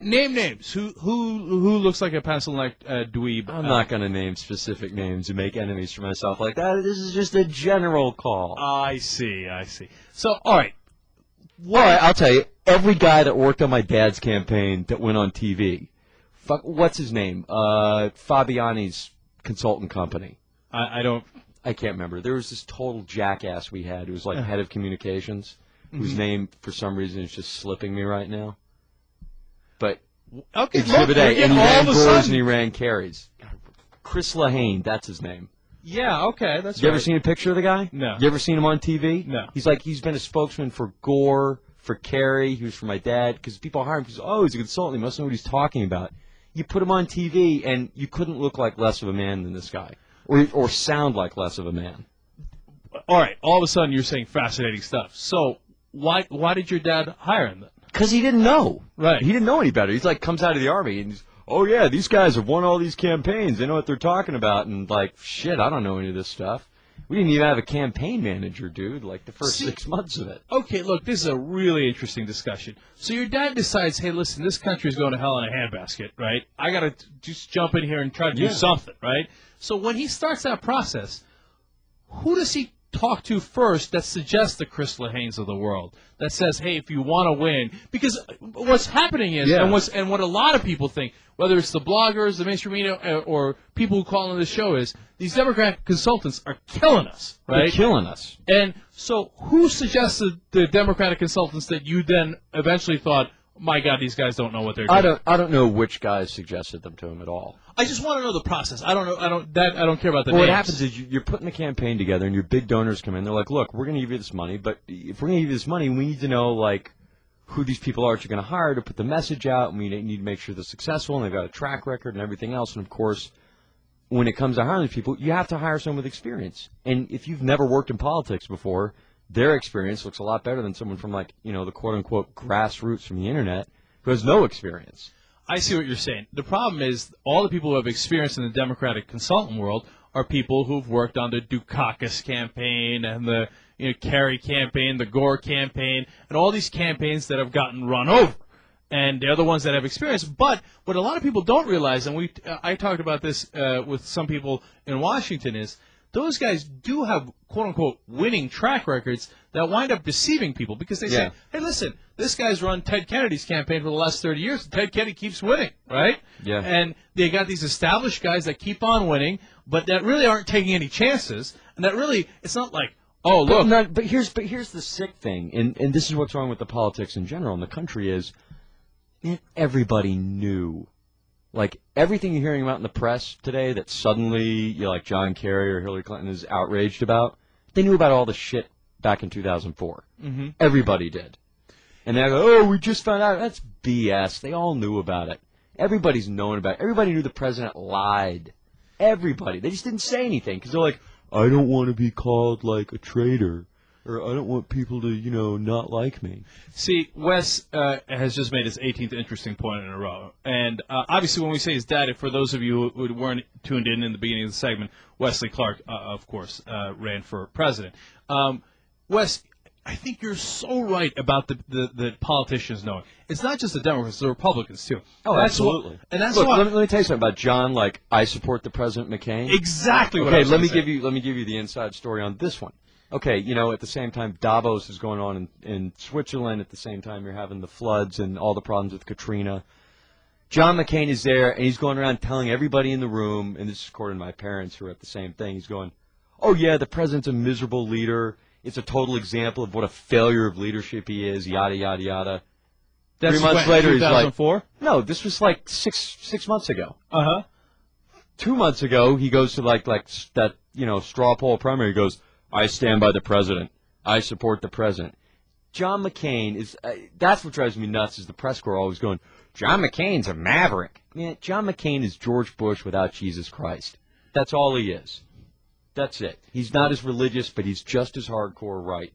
Name names. Who looks like a pencil-necked dweeb? I'm not going to name specific names and make enemies for myself like that. This is just a general call. I see. So, all right. All right, I'll tell you. Every guy that worked on my dad's campaign that went on TV, what's his name? Fabiani's consultant company. I can't remember. There was this total jackass we had who was like head of communications, whose name, for some reason, is just slipping me right now. But Exhibit A, and he ran Gores and he ran Carries. Chris Lahane, that's his name. Yeah, okay, that's You ever seen a picture of the guy? No. You ever seen him on TV? No. He's been a spokesman for Gore, for Kerry. He was for my dad, because people hire him because, he's a consultant. He must know what he's talking about. You put him on TV, and you couldn't look like less of a man than this guy, or sound like less of a man. All right, all of a sudden you're saying fascinating stuff. So why did your dad hire him then? Because he didn't know. Right. He didn't know any better. He's like, comes out of the Army, and he's, these guys have won all these campaigns. They know what they're talking about. And like, shit, I don't know any of this stuff. We didn't even have a campaign manager, dude, like the first 6 months of it. Okay, look, this is a really interesting discussion. So your dad decides, hey, listen, this country's going to hell in a handbasket, right? I got to just jump in here and try to do something, right? So when he starts that process, who does he talk to first that suggests the Chris Lahanes of the world, that says, hey, if you want to win, because what's happening is, and what a lot of people think, whether it's the bloggers, the mainstream media, or people who call on this show, is these Democratic consultants are killing us, right? They're killing us. And so who suggested the Democratic consultants that you then eventually thought, my God, these guys don't know what they're doing? I don't know which guys suggested them to him at all. I just want to know the process. I don't know. I don't care about the names. What happens is you're putting the campaign together, and your big donors come in. They're like, "Look, we're going to give you this money, but if we're going to give you this money, we need to know like who these people are that you're going to hire to put the message out, and we need to make sure they're successful, and they've got a track record and everything else. And of course, when it comes to hiring these people, you have to hire someone with experience. And if you've never worked in politics before, their experience looks a lot better than someone from like the quote unquote grassroots from the internet who has no experience." I see what you're saying. The problem is all the people who have experience in the Democratic consultant world are people who've worked on the Dukakis campaign and the Kerry campaign, the Gore campaign, and all these campaigns that have gotten run over. And they're the ones that have experience. But what a lot of people don't realize, and I talked about this with some people in Washington, is those guys do have, quote-unquote, winning track records that wind up deceiving people because they say, hey, listen, this guy's run Ted Kennedy's campaign for the last 30 years, and Ted Kennedy keeps winning, right? Yeah. And they got these established guys that keep on winning, but that really aren't taking any chances, and that really, it's not like, oh, look. But here's the sick thing, and this is what's wrong with the politics in general in the country is everybody knew. Like, everything you're hearing about in the press today that suddenly, like John Kerry or Hillary Clinton is outraged about, they knew about all the shit back in 2004. Mm-hmm. Everybody did. And they go, we just found out. That's BS. They all knew about it. Everybody's known about it. Everybody knew the president lied. Everybody. They just didn't say anything because they're like, I don't want to be called, like, a traitor. Or I don't want people to, not like me. See, Wes has just made his 18th interesting point in a row. And obviously when we say his dad, for those of you who weren't tuned in the beginning of the segment, Wesley Clark, of course, ran for president. Wes, I think you're so right about the politicians knowing. It's not just the Democrats, the Republicans, too. Oh, absolutely. Look, let me tell you something about John, like, I support the President McCain. Exactly what I was let me give you the inside story on this one. Okay, at the same time Davos is going on in Switzerland, at the same time you're having the floods and all the problems with Katrina. John McCain is there, and he's going around telling everybody in the room, and this is according to my parents who are at the same thing, he's going, oh yeah, the president's a miserable leader. It's a total example of what a failure of leadership he is, yada, yada, yada. That's 3 months later, 2004? he's like, no, this was like six months ago. Uh-huh. 2 months ago, he goes to like that, straw poll primary, he goes, I stand by the president. I support the president. John McCain is, that's what drives me nuts, is the press corps always going, John McCain's a maverick. Man, John McCain is George Bush without Jesus Christ. That's all he is. That's it. He's not as religious, but he's just as hardcore right.